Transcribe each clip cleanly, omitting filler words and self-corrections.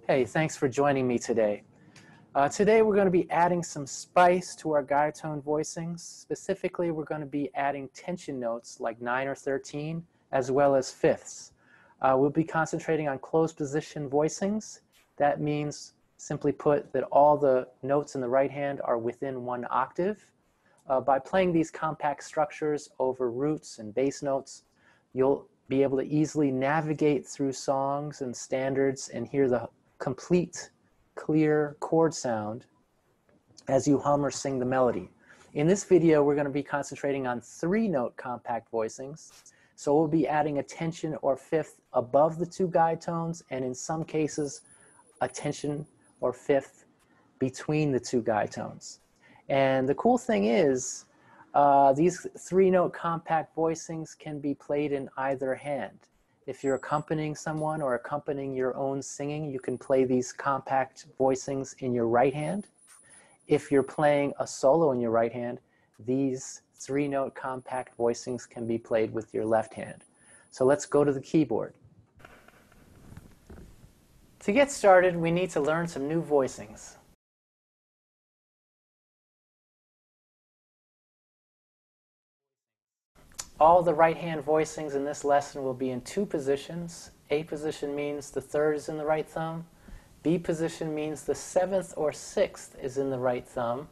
Hey, thanks for joining me today. Today we're going to be adding some spice to our guide tone voicings. Specifically, we're going to be adding tension notes like 9 or 13, as well as fifths. We'll be concentrating on closed position voicings. That means, simply put, that all the notes in the right hand are within one octave. By playing these compact structures over roots and bass notes, you'll be able to easily navigate through songs and standards and hear the complete, clear chord sound as you hum or sing the melody. In this video, we're going to be concentrating on 3-note compact voicings. So we'll be adding a tension or fifth above the 2 guide tones, and in some cases, a tension or fifth between the 2 guide tones. And the cool thing is, these 3-note compact voicings can be played in either hand. If you're accompanying someone or accompanying your own singing, you can play these compact voicings in your right hand. If you're playing a solo in your right hand, these 3-note compact voicings can be played with your left hand. So let's go to the keyboard. To get started, we need to learn some new voicings. All the right-hand voicings in this lesson will be in 2 positions. A position means the 3rd is in the right thumb. B position means the 7th or 6th is in the right thumb.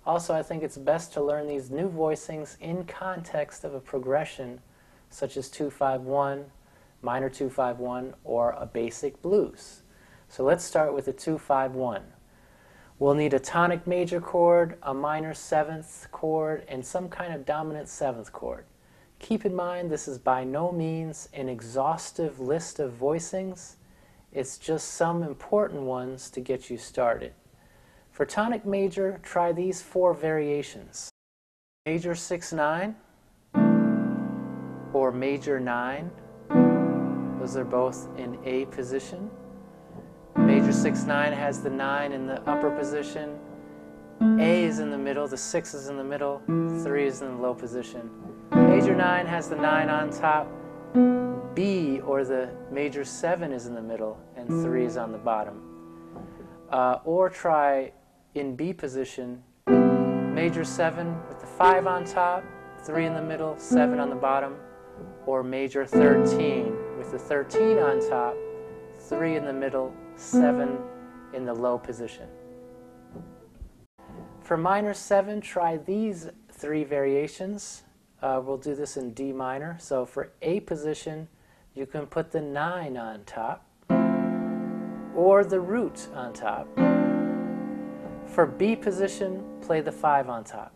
Also, I think it's best to learn these new voicings in context of a progression such as 2-5-1, minor 2-5-1, or a basic blues. So let's start with the 2-5-1. We'll need a tonic major chord, a minor 7th chord, and some kind of dominant 7th chord. Keep in mind, this is by no means an exhaustive list of voicings. It's just some important ones to get you started. For tonic major, try these 4 variations. Major 6-9 or major 9. Those are both in A position. Major 6-9 has the 9 in the upper position. A is in the middle, the 6 is in the middle, 3 is in the low position. Major 9 has the 9 on top, B, or the major 7, is in the middle, and 3 is on the bottom. Or try in B position, major 7 with the 5 on top, 3 in the middle, 7 on the bottom, or major 13 with the 13 on top, 3 in the middle, 7 in the low position. For minor 7, try these 3 variations. We'll do this in D minor. So for A position, you can put the 9 on top or the root on top. For B position, play the 5 on top.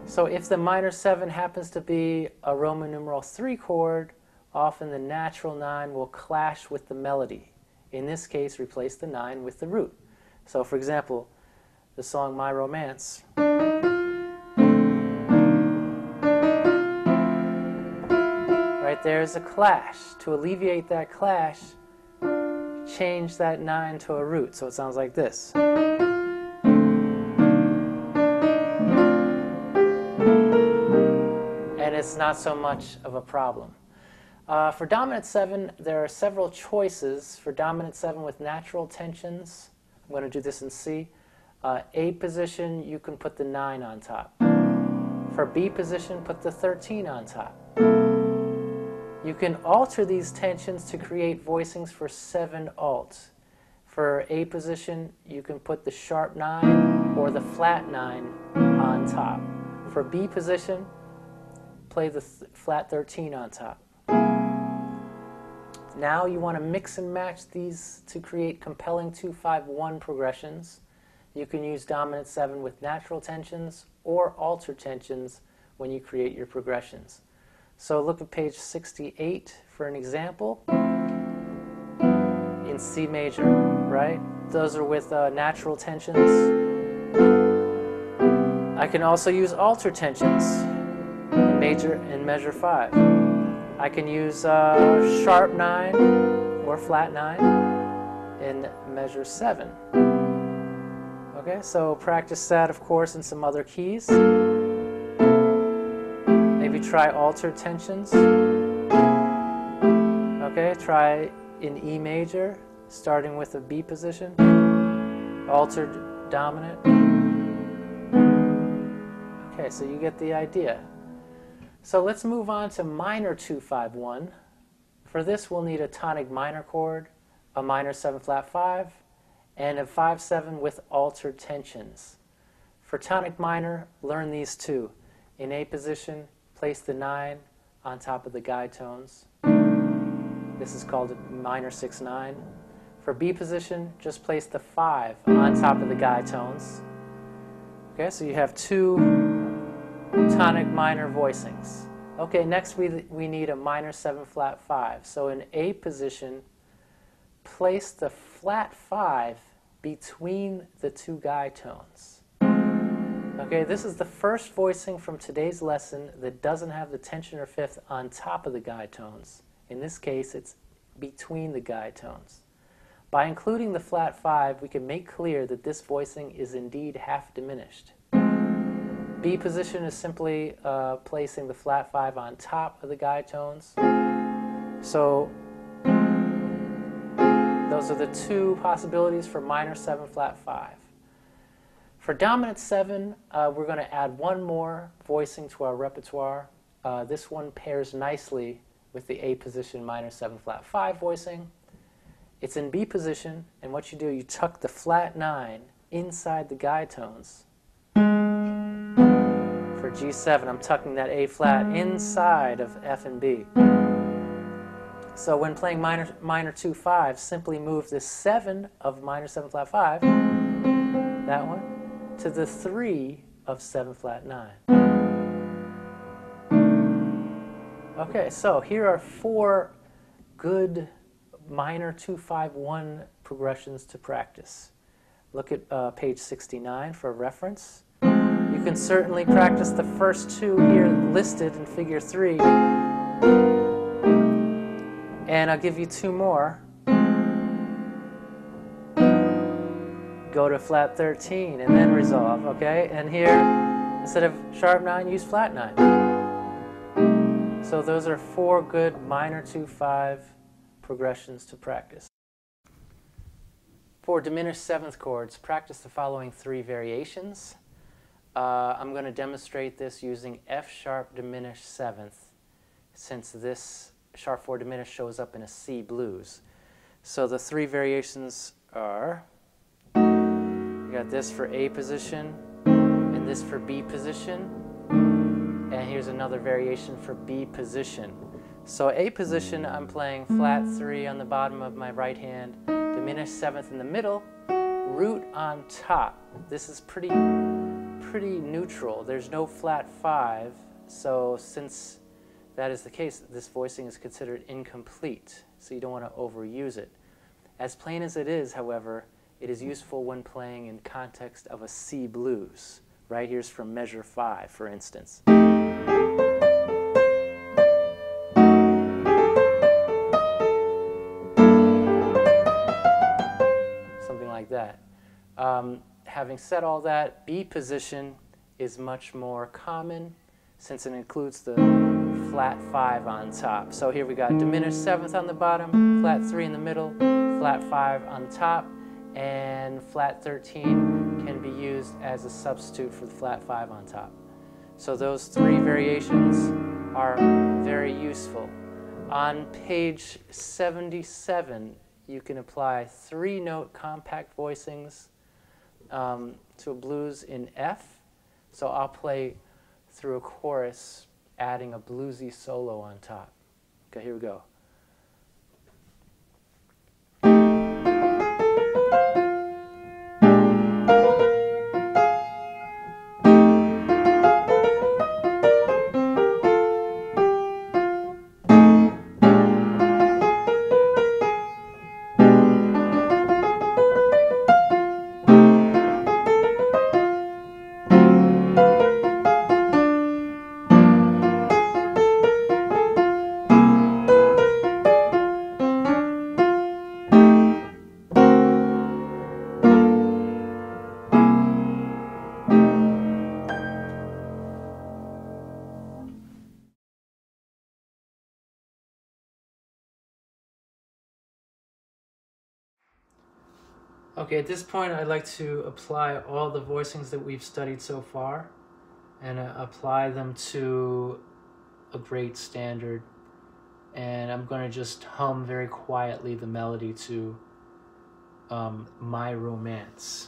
So if the minor 7 happens to be a Roman numeral 3 chord, often the natural 9 will clash with the melody. In this case, replace the 9 with the root. So for example, the song My Romance. Right there's a clash. To alleviate that clash, change that 9 to a root. So it sounds like this. And it's not so much of a problem. For dominant 7, there are several choices. For dominant 7 with natural tensions, I'm going to do this in C. A position, you can put the 9 on top. For B position, put the 13 on top. You can alter these tensions to create voicings for 7 alts. For A position, you can put the sharp 9 or the flat 9 on top. For B position, play the flat 13 on top. Now you want to mix and match these to create compelling 2-5-1 progressions. You can use dominant 7 with natural tensions or alter tensions when you create your progressions. So look at page 68 for an example. In C major, right? Those are with natural tensions. I can also use alter tensions in measure 5. I can use sharp 9 or flat 9 in measure 7. Okay, so practice that, of course, in some other keys. Maybe try altered tensions. Okay, try in E major, starting with a B position, altered dominant. Okay, so you get the idea. So let's move on to minor 2-5-1. For this, we'll need a tonic minor chord, a minor 7 flat 5, and a 5-7 with altered tensions. For tonic minor, learn these two. In A position, place the 9 on top of the guide tones. This is called a minor 6-9. For B position, just place the 5 on top of the guide tones. Okay, so you have two tonic minor voicings. Okay, next we need a minor 7 flat 5. So in A position, place the flat 5 between the two guide tones. Okay, this is the first voicing from today's lesson that doesn't have the tension or fifth on top of the guide tones. In this case, it's between the guide tones. By including the flat 5, we can make clear that this voicing is indeed half diminished. B position is simply placing the flat 5 on top of the guide tones. So those are the two possibilities for minor 7 flat 5. For dominant 7, we're going to add one more voicing to our repertoire. This one pairs nicely with the A position minor 7 flat 5 voicing. It's in B position, and what you do, you tuck the flat 9 inside the guide tones. For G7, I'm tucking that A flat inside of F and B. So when playing minor 2-5, simply move the 7 of minor 7 flat 5, that one, to the 3 of 7 flat 9. Okay, so here are 4 good minor 2-5-1 progressions to practice. Look at page 69 for reference. You can certainly practice the first 2 here listed in figure 3. And I'll give you 2 more. Go to flat 13 and then resolve, okay? And here, instead of sharp 9, use flat 9. So those are 4 good minor 2-5 progressions to practice. For diminished 7th chords, practice the following 3 variations. I'm going to demonstrate this using F sharp diminished 7th, since this sharp 4 diminished shows up in a C blues. So the 3 variations are, you got this for A position, and this for B position, and here's another variation for B position. So A position, I'm playing flat 3 on the bottom of my right hand, diminished 7th in the middle, root on top. This is pretty neutral. There's no flat 5, so since that is the case, this voicing is considered incomplete, so you don't want to overuse it. As plain as it is, however, it is useful when playing in context of a C blues. Right here's from measure 5, for instance. Something like that. Having said all that, B position is much more common since it includes the flat 5 on top. So here we got diminished 7th on the bottom, flat 3 in the middle, flat 5 on top, and flat 13 can be used as a substitute for the flat 5 on top. So those 3 variations are very useful. On page 77, you can apply 3-note compact voicings to a blues in F. So I'll play through a chorus, adding a bluesy solo on top. Okay, here we go. Okay, at this point I'd like to apply all the voicings that we've studied so far and apply them to a great standard. And I'm going to just hum very quietly the melody to My Romance.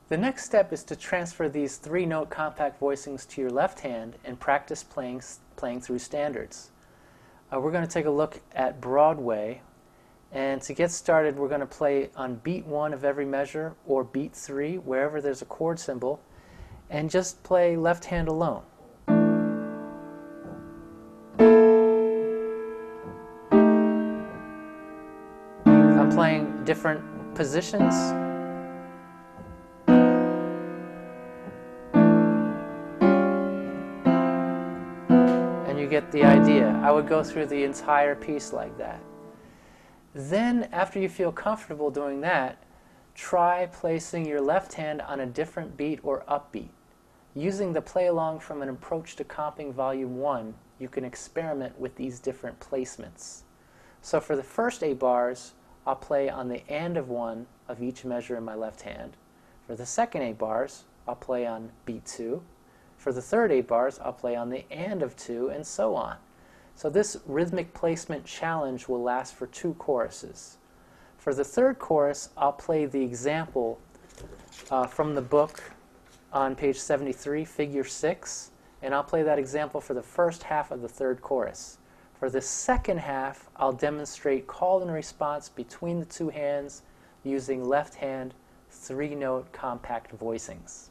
The next step is to transfer these 3-note compact voicings to your left hand and practice playing through standards. We're going to take a look at Broadway, and to get started we're going to play on beat 1 of every measure or beat 3, wherever there's a chord symbol, and just play left hand alone. I'm playing different positions. You get the idea. I would go through the entire piece like that. Then, after you feel comfortable doing that, try placing your left hand on a different beat or upbeat. Using the play along from an approach to comping volume 1, you can experiment with these different placements. So for the first 8 bars, I'll play on the and of 1 of each measure in my left hand. For the second 8 bars, I'll play on beat 2. For the third 8 bars, I'll play on the and of 2, and so on. So this rhythmic placement challenge will last for 2 choruses. For the third chorus, I'll play the example from the book on page 73, figure 6, and I'll play that example for the first half of the third chorus. For the second half, I'll demonstrate call and response between the 2 hands using left hand 3-note compact voicings.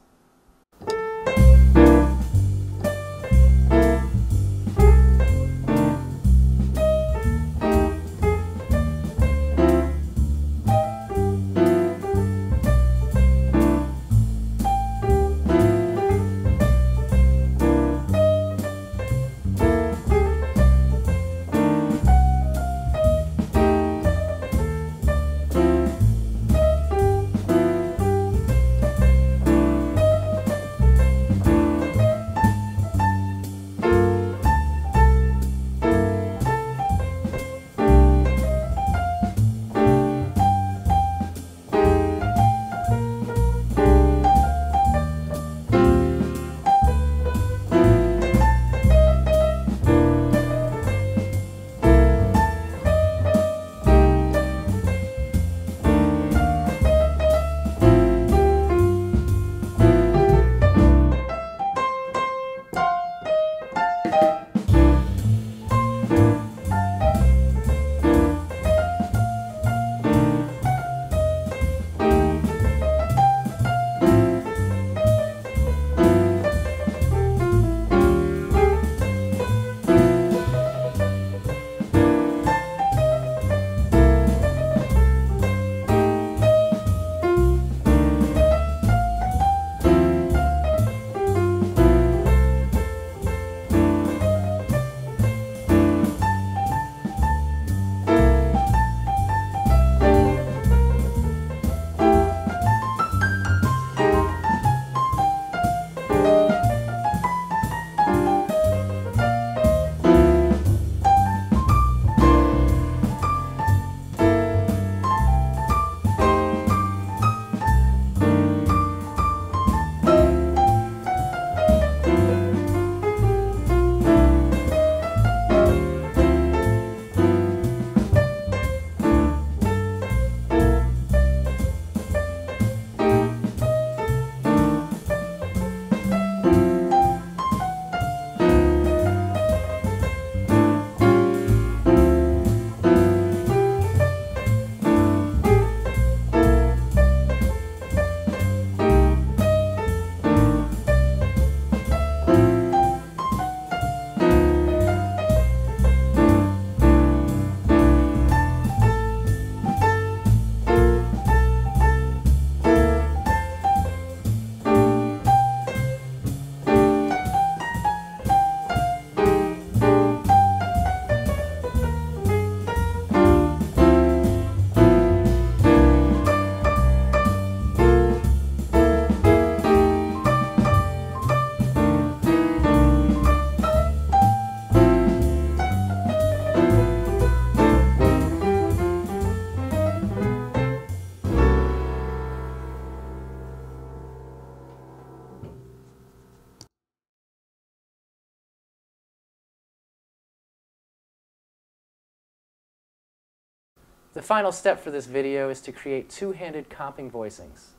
The final step for this video is to create two-handed comping voicings.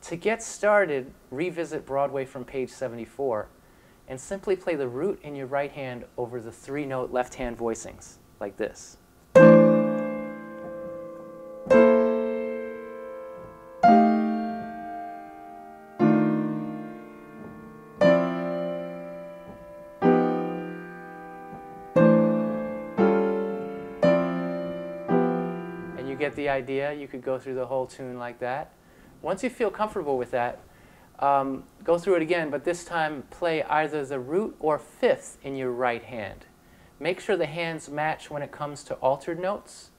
To get started, revisit Broadway from page 74 and simply play the root in your right hand over the three-note left-hand voicings, like this. You get the idea. You could go through the whole tune like that. Once you feel comfortable with that, go through it again, but this time play either the root or fifth in your right hand. Make sure the hands match when it comes to altered notes.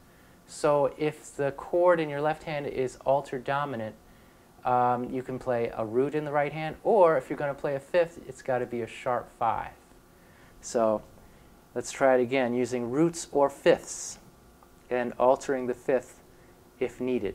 So if the chord in your left hand is altered dominant, you can play a root in the right hand, or if you're going to play a fifth, it's got to be a sharp 5. So let's try it again using roots or fifths and altering the fifth if needed.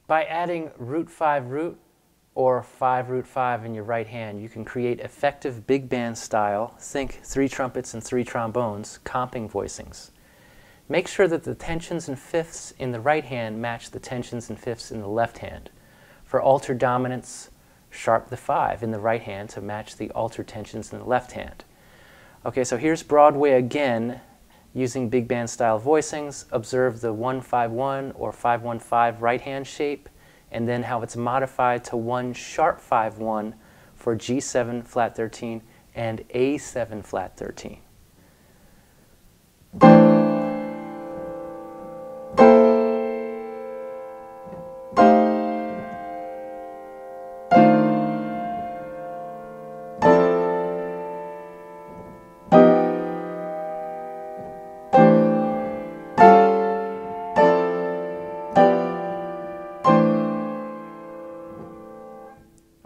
By adding root 5 root or 5 root 5 in your right hand, you can create effective big band style, think 3 trumpets and 3 trombones, comping voicings. Make sure that the tensions and fifths in the right hand match the tensions and fifths in the left hand. For altered dominance, sharp the 5 in the right hand to match the altered tensions in the left hand. Okay, so here's Broadway again. Using big band style voicings, observe the 1-5-1 or 5-1-5 right hand shape, and then how it's modified to 1 sharp 5-1 for G7 flat 13 and A7 flat 13.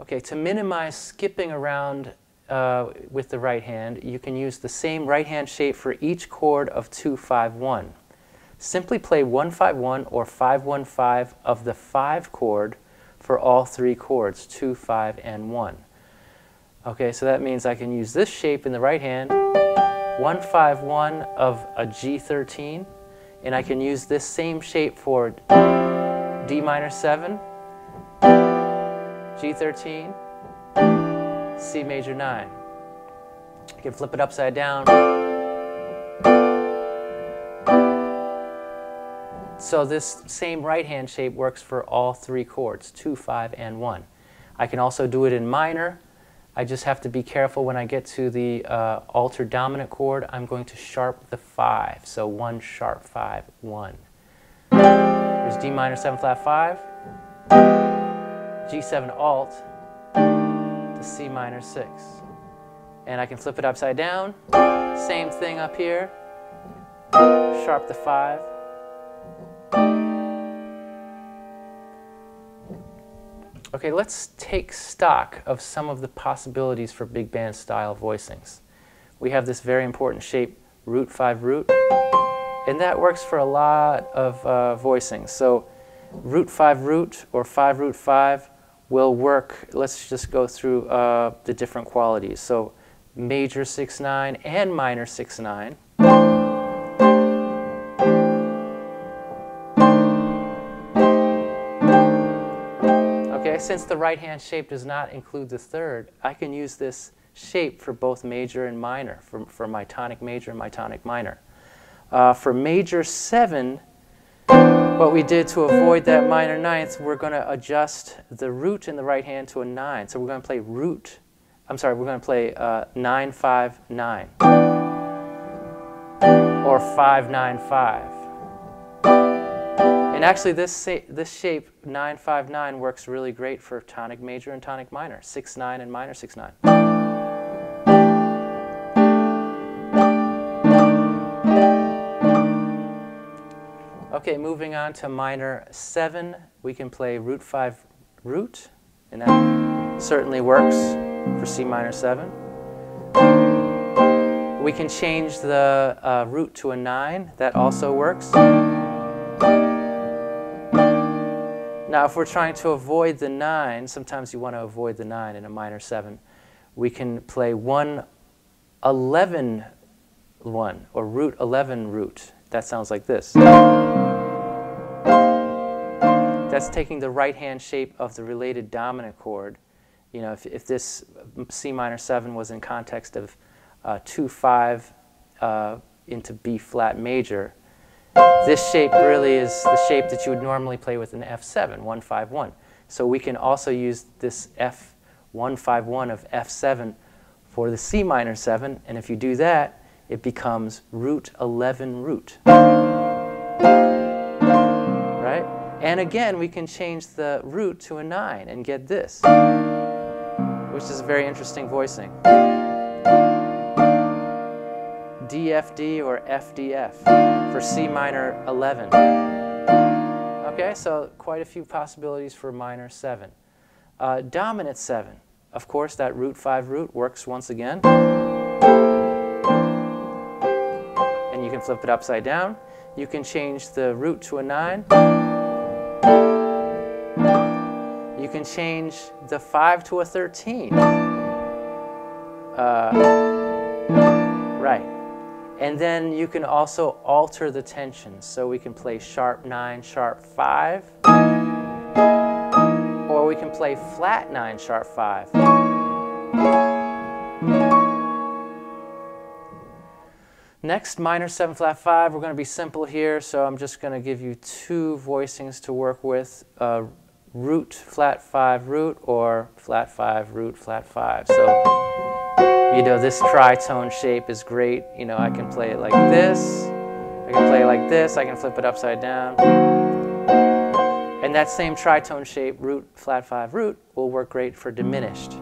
Okay, to minimize skipping around with the right hand, you can use the same right hand shape for each chord of 2-5-1. Simply play 1-5-1 or 5-1-5 of the 5 chord for all 3 chords, 2, 5, and 1. Okay, so that means I can use this shape in the right hand, 1-5-1 of a G13, and I can use this same shape for D minor 7, G13, C major 9. I can flip it upside down. So this same right hand shape works for all 3 chords, 2, 5, and 1. I can also do it in minor. I just have to be careful when I get to the altered dominant chord. I'm going to sharp the 5. So 1 sharp 5, 1. Here's D minor 7 flat 5. G7 alt to C minor 6. And I can flip it upside down. Same thing up here. Sharp the 5. Okay, let's take stock of some of the possibilities for big band style voicings. We have this very important shape, root 5 root, and that works for a lot of voicings. So root 5 root or 5 root 5 will work. Let's just go through the different qualities. So major 6-9 and minor 6-9. Okay, since the right hand shape does not include the third, I can use this shape for both major and minor, for my tonic major and my tonic minor. For major 7, what we did to avoid that minor ninth, we're going to adjust the root in the right hand to a 9. So we're going to play we're going to play 9-5-9 or 5-9-5. And actually this shape, 9-5-9, works really great for tonic major and tonic minor, 6-9 and minor 6-9. Okay, moving on to minor 7, we can play root 5 root, and that certainly works for C minor 7. We can change the root to a 9, that also works. Now if we're trying to avoid the 9, sometimes you want to avoid the 9 in a minor 7, we can play 1, 11, 1, or root 11 root. That sounds like this. That's taking the right-hand shape of the related dominant chord. You know, if this C minor 7 was in context of 2-5 into B flat major, this shape really is the shape that you would normally play with an F7, 1-5-1. So we can also use this F1-5-1 of F7 for the C minor 7, and if you do that, it becomes root 11 root. Right? And again, we can change the root to a 9 and get this, which is a very interesting voicing. DFD or FDF for C minor 11. Okay, so quite a few possibilities for minor 7. Dominant 7. Of course, that root 5 root works once again. And you can flip it upside down. You can change the root to a 9. You can change the 5 to a 13. Right. And then you can also alter the tension. So we can play sharp 9, sharp 5. Or we can play flat 9, sharp 5. Next, minor 7, flat 5. We're going to be simple here, so I'm just going to give you 2 voicings to work with. Root, flat 5, root, or flat 5, root, flat 5. So, you know, this tritone shape is great. You know, I can play it like this. I can play it like this. I can flip it upside down. And that same tritone shape, root, flat 5, root, will work great for diminished.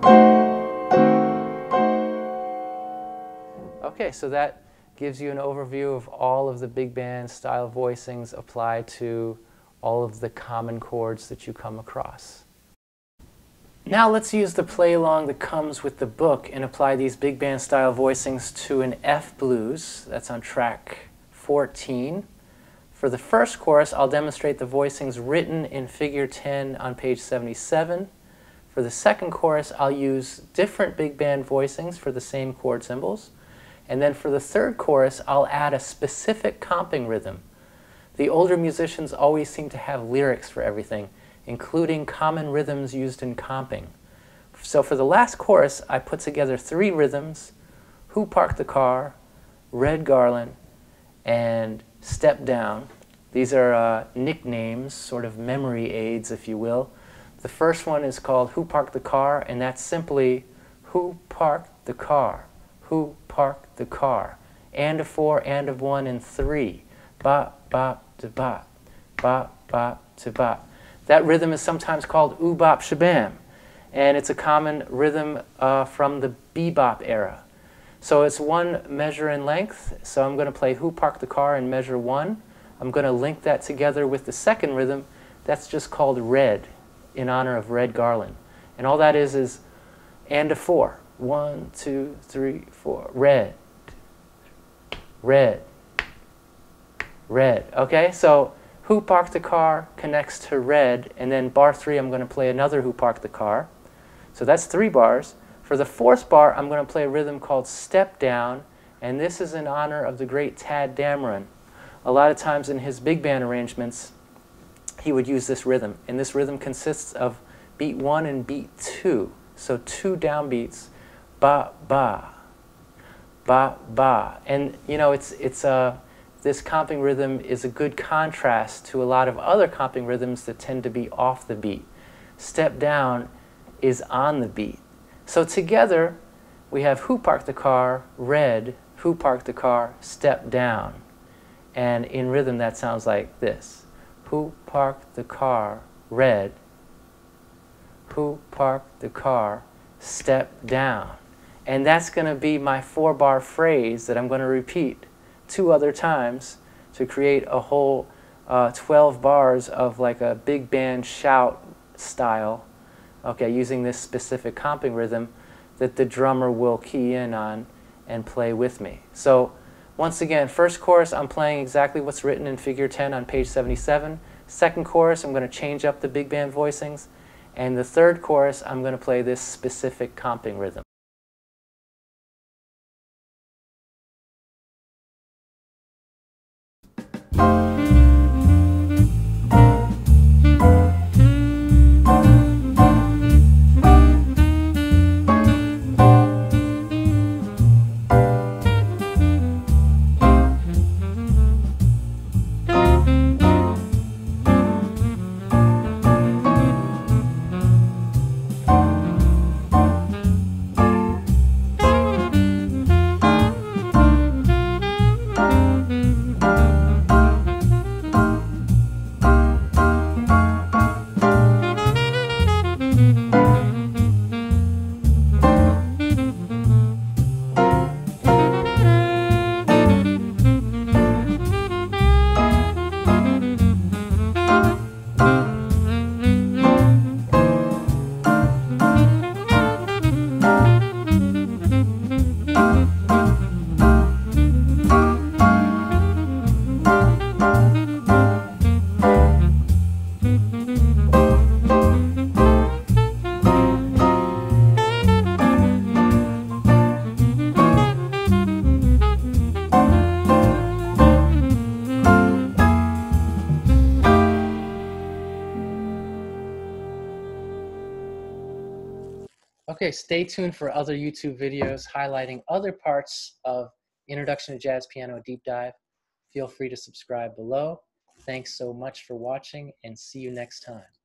Okay, so that gives you an overview of all of the big band style voicings applied to all of the common chords that you come across. Now let's use the play along that comes with the book and apply these big band style voicings to an F blues. That's on track 14. For the first chorus, I'll demonstrate the voicings written in figure 10 on page 77. For the second chorus, I'll use different big band voicings for the same chord symbols. And then for the third chorus, I'll add a specific comping rhythm. The older musicians always seem to have lyrics for everything, including common rhythms used in comping. So for the last chorus, I put together 3 rhythms: Who Parked the Car, Red Garland, and Step Down. These are nicknames, sort of memory aids, if you will. The first one is called Who Parked the Car, and that's simply Who Parked the Car, Who Parked the Car. And of 4, and of 1, and 3. Bop, bop, to bop, bop, bop, to bop. That rhythm is sometimes called Ooh Bop Shabam, and it's a common rhythm from the bebop era. So it's 1 measure in length, so I'm going to play Who Parked the Car in measure 1. I'm going to link that together with the second rhythm. That's just called Red, in honor of Red Garland. And all that is and a 4. 1, 2, 3, 4. Red, red, red. Okay, so Who Parked the Car connects to Red, and then bar 3 I'm going to play another Who Parked the Car. So that's 3 bars. For the 4th bar, I'm going to play a rhythm called Step Down, and this is in honor of the great Tad Dameron. A lot of times in his big band arrangements, he would use this rhythm, and this rhythm consists of beat 1 and beat 2. So 2 downbeats, ba, ba, ba, ba. And you know, this comping rhythm is a good contrast to a lot of other comping rhythms that tend to be off the beat. Step Down is on the beat. So together, we have Who Parked the Car, Red, Who Parked the Car, Step Down. And in rhythm, that sounds like this. Who parked the car, Red, Who parked the car, Step Down. And that's going to be my 4-bar phrase that I'm going to repeat 2 other times to create a whole 12 bars of like a big band shout style, okay, using this specific comping rhythm that the drummer will key in on and play with me. So once again, first chorus, I'm playing exactly what's written in figure 10 on page 77. Second chorus, I'm going to change up the big band voicings. And the third chorus, I'm going to play this specific comping rhythm. Okay, stay tuned for other YouTube videos highlighting other parts of Introduction to Jazz Piano Deep Dive. Feel free to subscribe below. Thanks so much for watching, and see you next time.